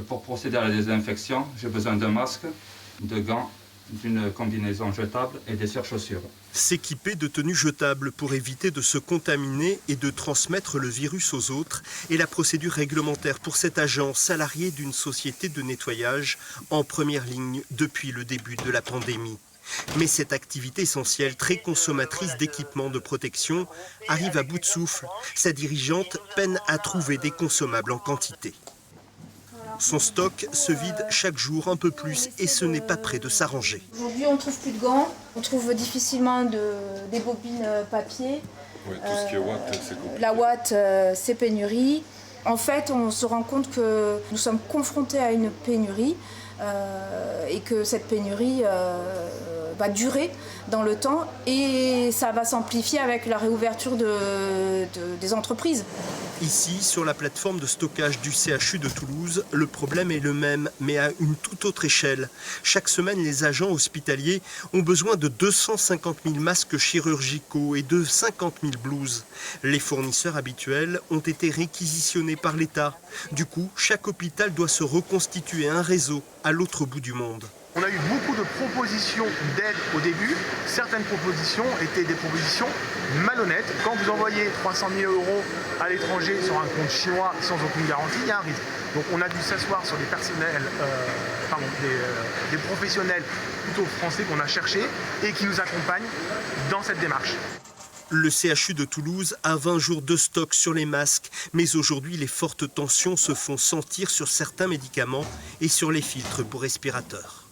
Pour procéder à la désinfection, j'ai besoin d'un masque, de gants, d'une combinaison jetable et des surchaussures. S'équiper de tenues jetables pour éviter de se contaminer et de transmettre le virus aux autres est la procédure réglementaire pour cet agent salarié d'une société de nettoyage en première ligne depuis le début de la pandémie. Mais cette activité essentielle, très consommatrice d'équipements de protection, arrive à bout de souffle. Sa dirigeante peine à trouver des consommables en quantité. Son stock se vide chaque jour un peu plus et ce n'est pas près de s'arranger. Aujourd'hui, on ne trouve plus de gants, on trouve difficilement des bobines papier. Oui, tout ce qui est Watt, c'est compliqué. La Watt, c'est pénurie. En fait, on se rend compte que nous sommes confrontés à une pénurie et que cette pénurie va durer dans le temps et ça va s'amplifier avec la réouverture des entreprises. Ici, sur la plateforme de stockage du CHU de Toulouse, le problème est le même, mais à une toute autre échelle. Chaque semaine, les agents hospitaliers ont besoin de 250 000 masques chirurgicaux et de 50 000 blouses. Les fournisseurs habituels ont été réquisitionnés par l'État. Du coup, chaque hôpital doit se reconstituer un réseau à l'autre bout du monde. On a eu beaucoup de propositions d'aide au début. Certaines propositions étaient des propositions malhonnêtes. Quand vous envoyez 300 000 € à l'étranger sur un compte chinois sans aucune garantie, il y a un risque. Donc on a dû s'asseoir sur des professionnels plutôt français qu'on a cherchés et qui nous accompagnent dans cette démarche. Le CHU de Toulouse a 20 jours de stock sur les masques, mais aujourd'hui les fortes tensions se font sentir sur certains médicaments et sur les filtres pour respirateurs.